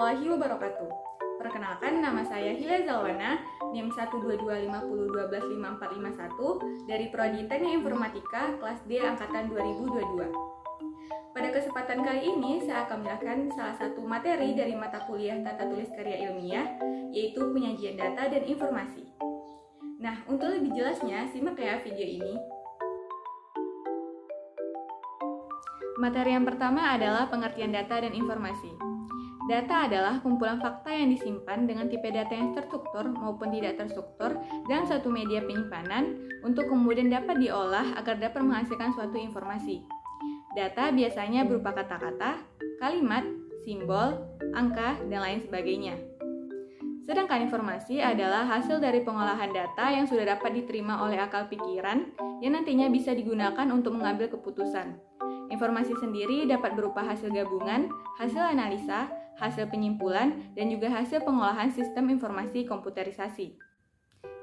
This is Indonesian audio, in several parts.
warahmatullahi wabarakatuh. Perkenalkan, nama saya Hila Zalwana, NIM 12250125451 dari Prodi Teknik Informatika kelas D angkatan 2022. Pada kesempatan kali ini, saya akan menjelaskan salah satu materi dari mata kuliah Tata Tulis Karya Ilmiah, yaitu penyajian data dan informasi. Nah, untuk lebih jelasnya, simak ya video ini. Materi yang pertama adalah pengertian data dan informasi. Data adalah kumpulan fakta yang disimpan dengan tipe data yang terstruktur maupun tidak terstruktur dalam suatu media penyimpanan untuk kemudian dapat diolah agar dapat menghasilkan suatu informasi. Data biasanya berupa kata-kata, kalimat, simbol, angka, dan lain sebagainya. Sedangkan informasi adalah hasil dari pengolahan data yang sudah dapat diterima oleh akal pikiran yang nantinya bisa digunakan untuk mengambil keputusan. Informasi sendiri dapat berupa hasil gabungan, hasil analisa, hasil penyimpulan, dan juga hasil pengolahan sistem informasi komputerisasi.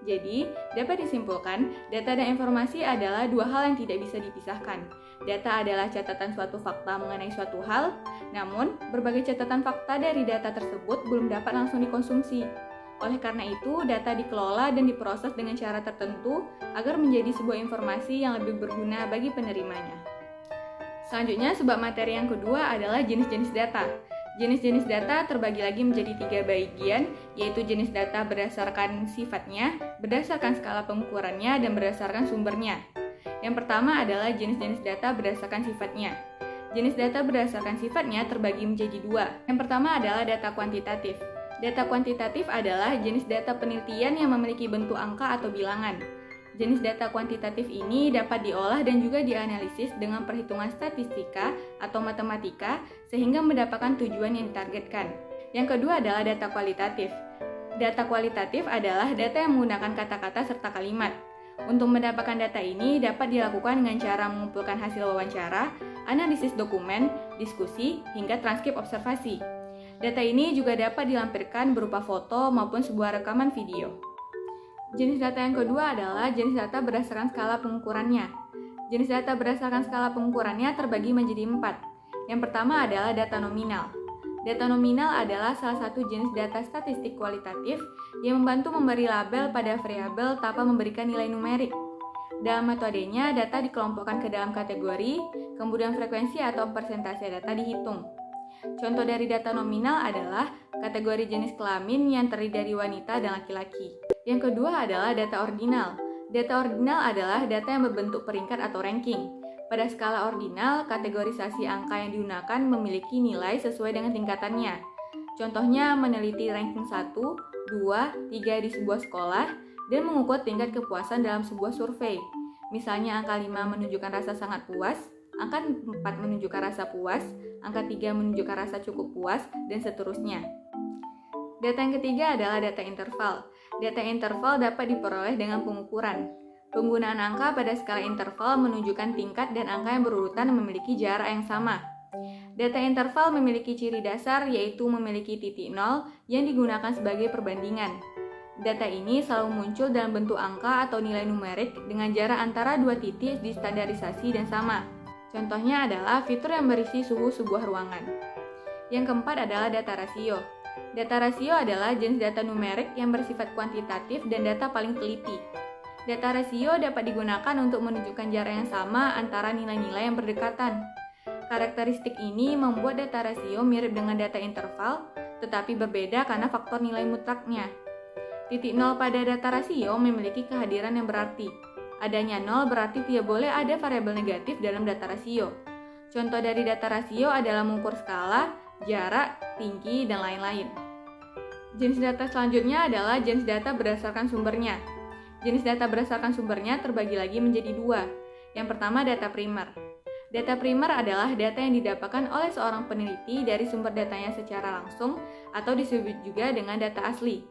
Jadi, dapat disimpulkan, data dan informasi adalah dua hal yang tidak bisa dipisahkan. Data adalah catatan suatu fakta mengenai suatu hal, namun berbagai catatan fakta dari data tersebut belum dapat langsung dikonsumsi. Oleh karena itu, data dikelola dan diproses dengan cara tertentu agar menjadi sebuah informasi yang lebih berguna bagi penerimanya. Selanjutnya, sebab materi yang kedua adalah jenis-jenis data. Jenis-jenis data terbagi lagi menjadi 3 bagian, yaitu jenis data berdasarkan sifatnya, berdasarkan skala pengukurannya, dan berdasarkan sumbernya. Yang pertama adalah jenis-jenis data berdasarkan sifatnya. Jenis data berdasarkan sifatnya terbagi menjadi 2. Yang pertama adalah data kuantitatif. Data kuantitatif adalah jenis data penelitian yang memiliki bentuk angka atau bilangan. Jenis data kuantitatif ini dapat diolah dan juga dianalisis dengan perhitungan statistika atau matematika sehingga mendapatkan tujuan yang ditargetkan. Yang kedua adalah data kualitatif. Data kualitatif adalah data yang menggunakan kata-kata serta kalimat. Untuk mendapatkan data ini dapat dilakukan dengan cara mengumpulkan hasil wawancara, analisis dokumen, diskusi, hingga transkrip observasi. Data ini juga dapat dilampirkan berupa foto maupun sebuah rekaman video. Jenis data yang kedua adalah jenis data berdasarkan skala pengukurannya. Jenis data berdasarkan skala pengukurannya terbagi menjadi 4. Yang pertama adalah data nominal. Data nominal adalah salah satu jenis data statistik kualitatif yang membantu memberi label pada variabel tanpa memberikan nilai numerik. Dalam metodenya, data dikelompokkan ke dalam kategori, kemudian frekuensi atau persentase data dihitung. Contoh dari data nominal adalah kategori jenis kelamin yang terdiri dari wanita dan laki-laki. Yang kedua adalah data ordinal. Data ordinal adalah data yang berbentuk peringkat atau ranking. Pada skala ordinal, kategorisasi angka yang digunakan memiliki nilai sesuai dengan tingkatannya. Contohnya meneliti ranking 1, 2, 3 di sebuah sekolah, dan mengukur tingkat kepuasan dalam sebuah survei. Misalnya angka 5 menunjukkan rasa sangat puas, angka 4 menunjukkan rasa puas, angka 3 menunjukkan rasa cukup puas, dan seterusnya. Data yang ketiga adalah data interval. Data interval dapat diperoleh dengan pengukuran. Penggunaan angka pada skala interval menunjukkan tingkat dan angka yang berurutan memiliki jarak yang sama. Data interval memiliki ciri dasar yaitu memiliki titik nol yang digunakan sebagai perbandingan. Data ini selalu muncul dalam bentuk angka atau nilai numerik dengan jarak antara dua titik distandarisasi dan sama. Contohnya adalah fitur yang berisi suhu sebuah ruangan. Yang keempat adalah data rasio. Data rasio adalah jenis data numerik yang bersifat kuantitatif dan data paling teliti. Data rasio dapat digunakan untuk menunjukkan jarak yang sama antara nilai-nilai yang berdekatan. Karakteristik ini membuat data rasio mirip dengan data interval, tetapi berbeda karena faktor nilai mutlaknya. Titik nol pada data rasio memiliki kehadiran yang berarti. Adanya nol berarti tidak boleh ada variabel negatif dalam data rasio. Contoh dari data rasio adalah mengukur skala, jarak, tinggi, dan lain-lain. Jenis data selanjutnya adalah jenis data berdasarkan sumbernya. Jenis data berdasarkan sumbernya terbagi lagi menjadi 2. Yang pertama data primer. Data primer adalah data yang didapatkan oleh seorang peneliti dari sumber datanya secara langsung atau disebut juga dengan data asli.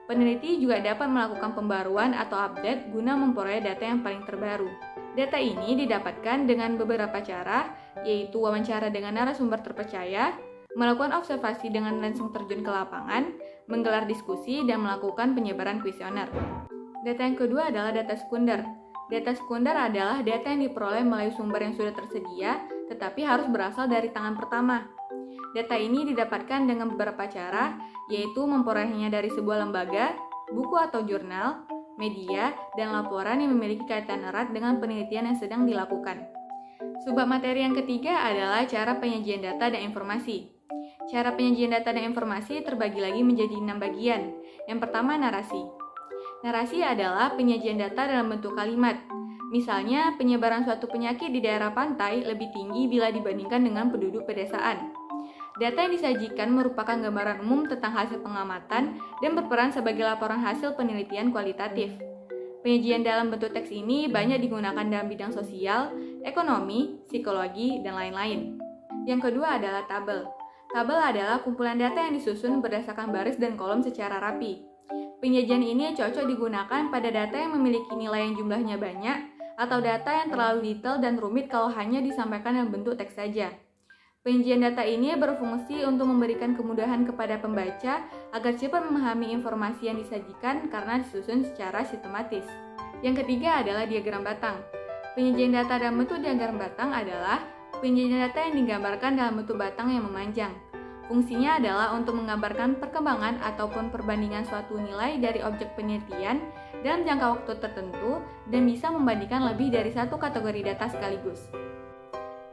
Peneliti juga dapat melakukan pembaruan atau update guna memperoleh data yang paling terbaru. Data ini didapatkan dengan beberapa cara, yaitu wawancara dengan narasumber terpercaya, melakukan observasi dengan langsung terjun ke lapangan, menggelar diskusi, dan melakukan penyebaran kuesioner. Data yang kedua adalah data sekunder. Data sekunder adalah data yang diperoleh melalui sumber yang sudah tersedia, tetapi harus berasal dari tangan pertama. Data ini didapatkan dengan beberapa cara, yaitu memperolehnya dari sebuah lembaga, buku atau jurnal, media, dan laporan yang memiliki kaitan erat dengan penelitian yang sedang dilakukan. Subbab materi yang ketiga adalah cara penyajian data dan informasi. Cara penyajian data dan informasi terbagi lagi menjadi 6 bagian. Yang pertama, narasi. Narasi adalah penyajian data dalam bentuk kalimat. Misalnya, penyebaran suatu penyakit di daerah pantai lebih tinggi bila dibandingkan dengan penduduk pedesaan. Data yang disajikan merupakan gambaran umum tentang hasil pengamatan dan berperan sebagai laporan hasil penelitian kualitatif. Penyajian dalam bentuk teks ini banyak digunakan dalam bidang sosial, ekonomi, psikologi, dan lain-lain. Yang kedua adalah tabel. Tabel adalah kumpulan data yang disusun berdasarkan baris dan kolom secara rapi. Penyajian ini cocok digunakan pada data yang memiliki nilai yang jumlahnya banyak, atau data yang terlalu detail dan rumit kalau hanya disampaikan dalam bentuk teks saja. Penyajian data ini berfungsi untuk memberikan kemudahan kepada pembaca agar cepat memahami informasi yang disajikan karena disusun secara sistematis. Yang ketiga adalah diagram batang. Penyajian data dalam bentuk diagram batang adalah penyajian data yang digambarkan dalam bentuk batang yang memanjang. Fungsinya adalah untuk menggambarkan perkembangan ataupun perbandingan suatu nilai dari objek penelitian dalam jangka waktu tertentu dan bisa membandingkan lebih dari satu kategori data sekaligus.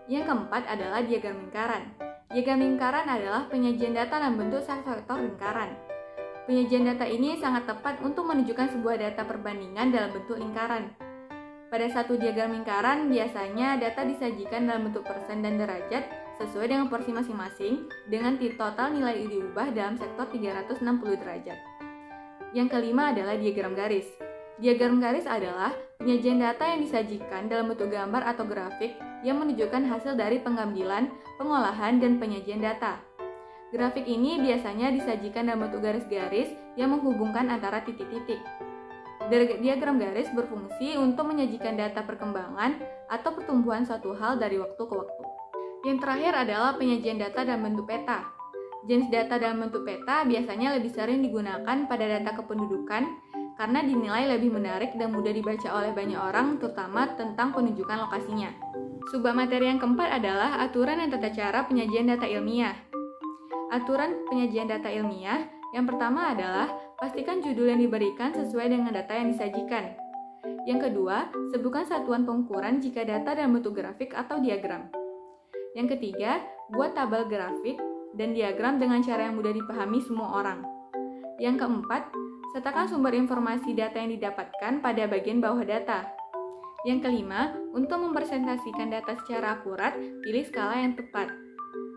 Yang keempat adalah diagram lingkaran. Diagram lingkaran adalah penyajian data dalam bentuk sektor lingkaran. Penyajian data ini sangat tepat untuk menunjukkan sebuah data perbandingan dalam bentuk lingkaran. Pada satu diagram lingkaran, biasanya data disajikan dalam bentuk persen dan derajat sesuai dengan porsi masing-masing dengan total nilai diubah dalam sektor 360 derajat. Yang kelima adalah diagram garis. Diagram garis adalah penyajian data yang disajikan dalam bentuk gambar atau grafik yang menunjukkan hasil dari pengambilan, pengolahan, dan penyajian data. Grafik ini biasanya disajikan dalam bentuk garis-garis yang menghubungkan antara titik-titik. Diagram garis berfungsi untuk menyajikan data perkembangan atau pertumbuhan suatu hal dari waktu ke waktu. Yang terakhir adalah penyajian data dalam bentuk peta. Jenis data dalam bentuk peta biasanya lebih sering digunakan pada data kependudukan karena dinilai lebih menarik dan mudah dibaca oleh banyak orang, terutama tentang penunjukan lokasinya. Subbab materi yang keempat adalah aturan dan tata cara penyajian data ilmiah. Aturan penyajian data ilmiah yang pertama adalah pastikan judul yang diberikan sesuai dengan data yang disajikan. Yang kedua, sebutkan satuan pengukuran jika data dalam bentuk grafik atau diagram. Yang ketiga, buat tabel grafik dan diagram dengan cara yang mudah dipahami semua orang. Yang keempat, sertakan sumber informasi data yang didapatkan pada bagian bawah data. Yang kelima, untuk mempresentasikan data secara akurat, pilih skala yang tepat.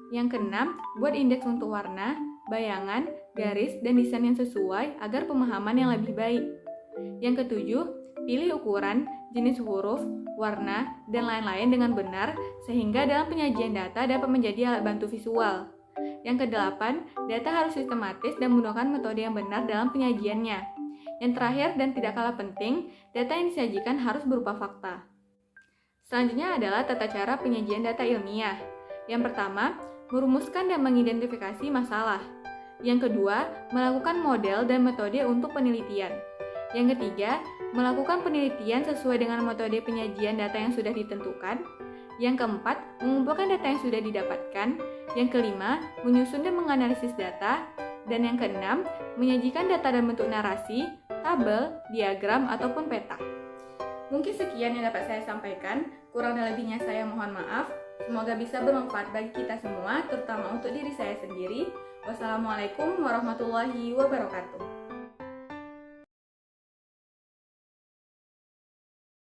Yang keenam, buat indeks untuk warna, bayangan, garis, dan desain yang sesuai agar pemahaman yang lebih baik. Yang ketujuh, pilih ukuran, jenis huruf, warna, dan lain-lain dengan benar sehingga dalam penyajian data dapat menjadi alat bantu visual. Yang kedelapan, data harus sistematis dan menggunakan metode yang benar dalam penyajiannya. Yang terakhir dan tidak kalah penting, data yang disajikan harus berupa fakta. Selanjutnya adalah tata cara penyajian data ilmiah. Yang pertama, merumuskan dan mengidentifikasi masalah. Yang kedua, melakukan model dan metode untuk penelitian. Yang ketiga, melakukan penelitian sesuai dengan metode penyajian data yang sudah ditentukan. Yang keempat, mengumpulkan data yang sudah didapatkan. Yang kelima, menyusun dan menganalisis data. Dan yang keenam, menyajikan data dalam bentuk narasi, tabel, diagram, ataupun peta. Mungkin sekian yang dapat saya sampaikan, kurang dan lebihnya saya mohon maaf. Semoga bisa bermanfaat bagi kita semua, terutama untuk diri saya sendiri. Wassalamualaikum warahmatullahi wabarakatuh.